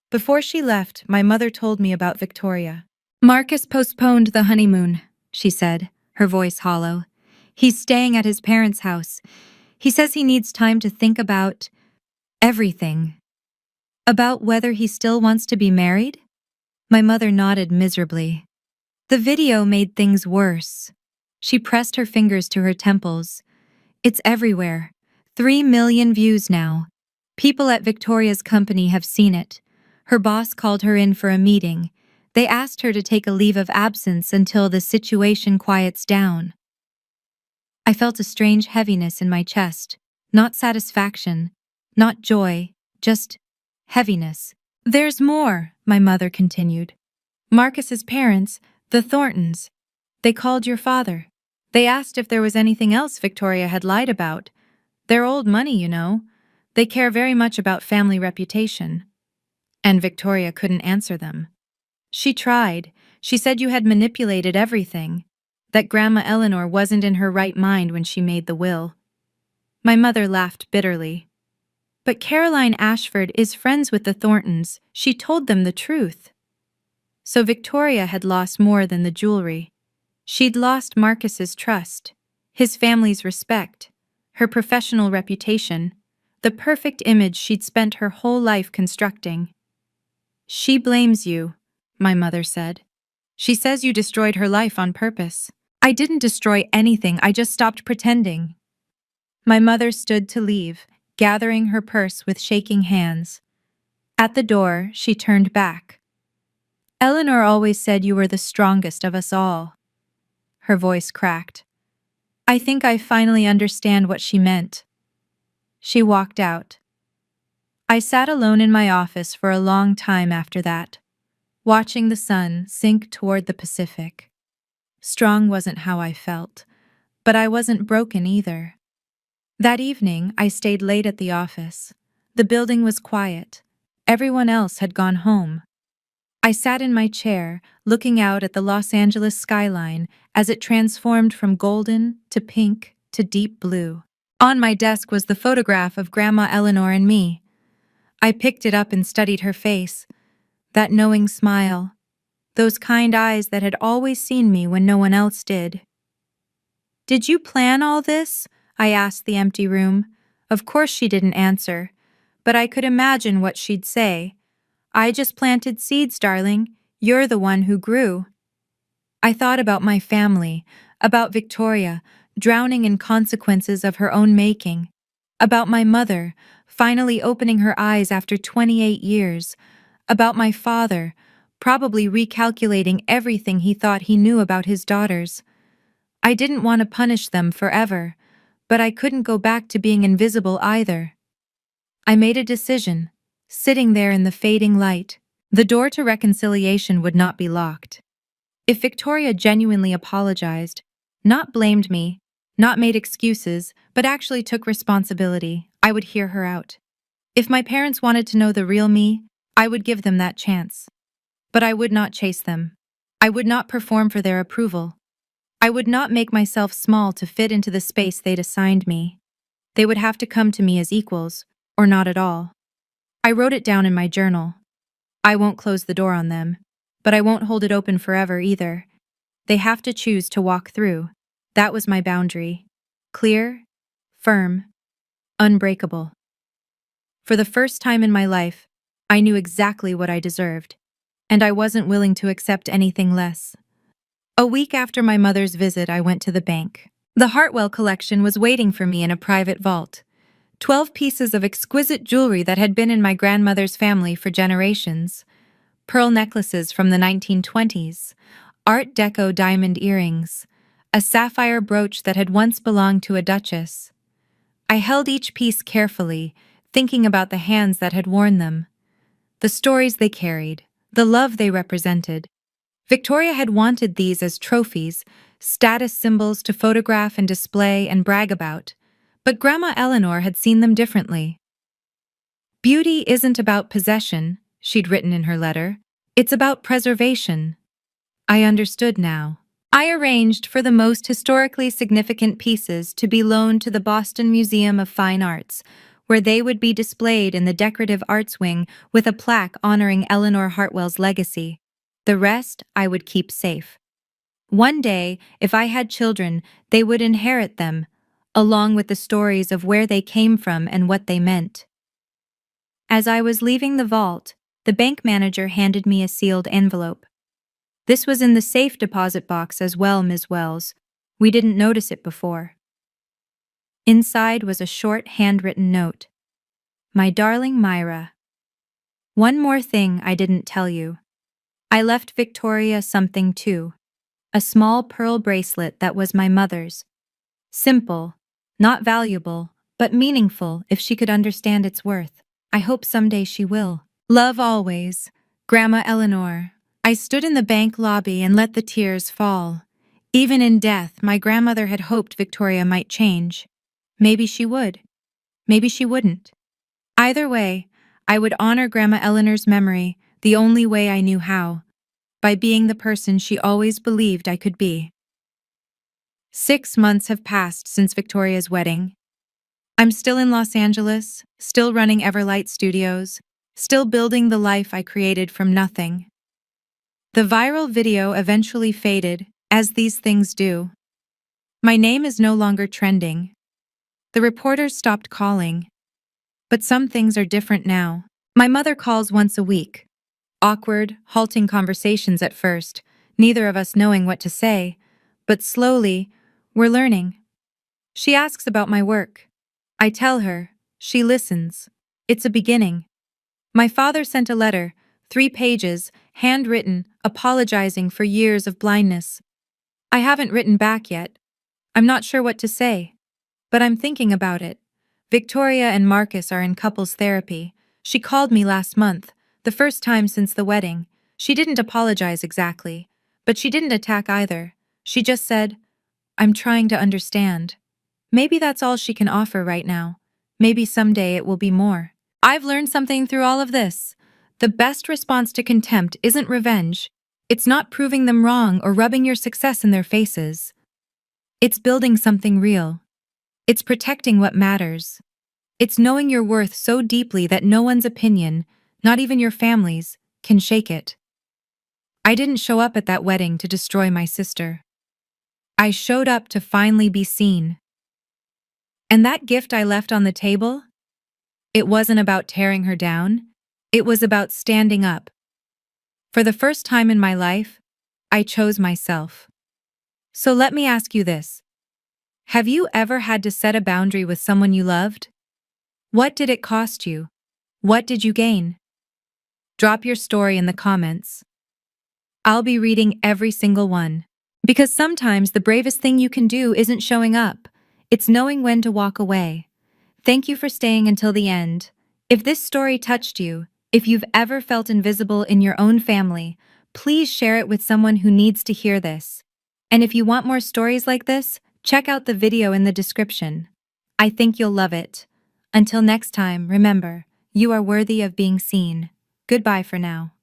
Before she left, my mother told me about Victoria. "Marcus postponed the honeymoon," she said, her voice hollow. "He's staying at his parents' house. He says he needs time to think about everything." "About whether he still wants to be married?" My mother nodded miserably. The video made things worse. She pressed her fingers to her temples. "It's everywhere. 3 million views now. People at Victoria's company have seen it. Her boss called her in for a meeting. They asked her to take a leave of absence until the situation quiets down." I felt a strange heaviness in my chest. Not satisfaction, not joy, just heaviness. "There's more," my mother continued. "Marcus's parents, the Thorntons, they called your father. They asked if there was anything else Victoria had lied about. They're old money, you know. They care very much about family reputation." And Victoria couldn't answer them. She tried. She said you had manipulated everything, that Grandma Eleanor wasn't in her right mind when she made the will. My mother laughed bitterly. "But Caroline Ashford is friends with the Thorntons. She told them the truth." So Victoria had lost more than the jewelry. She'd lost Marcus's trust, his family's respect, her professional reputation, the perfect image she'd spent her whole life constructing. "She blames you," my mother said. "She says you destroyed her life on purpose." "I didn't destroy anything, I just stopped pretending." My mother stood to leave, gathering her purse with shaking hands. At the door, she turned back. "Eleanor always said you were the strongest of us all." Her voice cracked. "I think I finally understand what she meant." She walked out. I sat alone in my office for a long time after that, watching the sun sink toward the Pacific. Strong wasn't how I felt, but I wasn't broken either. That evening, I stayed late at the office. The building was quiet. Everyone else had gone home. I sat in my chair, looking out at the Los Angeles skyline as it transformed from golden to pink to deep blue. On my desk was the photograph of Grandma Eleanor and me. I picked it up and studied her face, that knowing smile, those kind eyes that had always seen me when no one else did. "Did you plan all this?" I asked the empty room. Of course she didn't answer, but I could imagine what she'd say. "I just planted seeds, darling. You're the one who grew." I thought about my family, about Victoria, drowning in consequences of her own making, about my mother, finally opening her eyes after 28 years, about my father, probably recalculating everything he thought he knew about his daughters. I didn't want to punish them forever, but I couldn't go back to being invisible either. I made a decision, sitting there in the fading light. The door to reconciliation would not be locked. If Victoria genuinely apologized, not blamed me, not made excuses, but actually took responsibility, I would hear her out. If my parents wanted to know the real me, I would give them that chance. But I would not chase them. I would not perform for their approval. I would not make myself small to fit into the space they'd assigned me. They would have to come to me as equals, or not at all. I wrote it down in my journal. I won't close the door on them, but I won't hold it open forever either. They have to choose to walk through. That was my boundary. Clear, firm, unbreakable. For the first time in my life, I knew exactly what I deserved, and I wasn't willing to accept anything less. A week after my mother's visit, I went to the bank. The Hartwell collection was waiting for me in a private vault. 12 pieces of exquisite jewelry that had been in my grandmother's family for generations. Pearl necklaces from the 1920s, Art Deco diamond earrings, a sapphire brooch that had once belonged to a duchess. I held each piece carefully, thinking about the hands that had worn them, the stories they carried, the love they represented. Victoria had wanted these as trophies, status symbols to photograph and display and brag about, but Grandma Eleanor had seen them differently. "Beauty isn't about possession," she'd written in her letter. "It's about preservation." I understood now. I arranged for the most historically significant pieces to be loaned to the Boston Museum of Fine Arts, where they would be displayed in the decorative arts wing with a plaque honoring Eleanor Hartwell's legacy. The rest I would keep safe. One day, if I had children, they would inherit them, along with the stories of where they came from and what they meant. As I was leaving the vault, the bank manager handed me a sealed envelope. "This was in the safe deposit box as well, Ms. Wells. We didn't notice it before." Inside was a short handwritten note. "My darling Myra, one more thing I didn't tell you. I left Victoria something too. A small pearl bracelet that was my mother's. Simple, not valuable, but meaningful if she could understand its worth. I hope someday she will. Love always, Grandma Eleanor." I stood in the bank lobby and let the tears fall. Even in death, my grandmother had hoped Victoria might change. Maybe she would. Maybe she wouldn't. Either way, I would honor Grandma Eleanor's memory the only way I knew how, by being the person she always believed I could be. 6 months have passed since Victoria's wedding. I'm still in Los Angeles, still running Everlight Studios, still building the life I created from nothing. The viral video eventually faded, as these things do. My name is no longer trending. The reporters stopped calling. But some things are different now. My mother calls once a week. Awkward, halting conversations at first, neither of us knowing what to say, but slowly, we're learning. She asks about my work. I tell her. She listens. It's a beginning. My father sent a letter, 3 pages, handwritten, apologizing for years of blindness. I haven't written back yet. I'm not sure what to say. But I'm thinking about it. Victoria and Marcus are in couples therapy. She called me last month, the first time since the wedding. She didn't apologize exactly, but she didn't attack either. She just said, "I'm trying to understand." Maybe that's all she can offer right now. Maybe someday it will be more. I've learned something through all of this. The best response to contempt isn't revenge. It's not proving them wrong or rubbing your success in their faces. It's building something real. It's protecting what matters. It's knowing your worth so deeply that no one's opinion, not even your family's, can shake it. I didn't show up at that wedding to destroy my sister. I showed up to finally be seen. And that gift I left on the table? It wasn't about tearing her down. It was about standing up. For the first time in my life, I chose myself. So let me ask you this. Have you ever had to set a boundary with someone you loved? What did it cost you? What did you gain? Drop your story in the comments. I'll be reading every single one. Because sometimes the bravest thing you can do isn't showing up. It's knowing when to walk away. Thank you for staying until the end. If this story touched you, if you've ever felt invisible in your own family, please share it with someone who needs to hear this. And if you want more stories like this, check out the video in the description. I think you'll love it. Until next time, remember, you are worthy of being seen. Goodbye for now.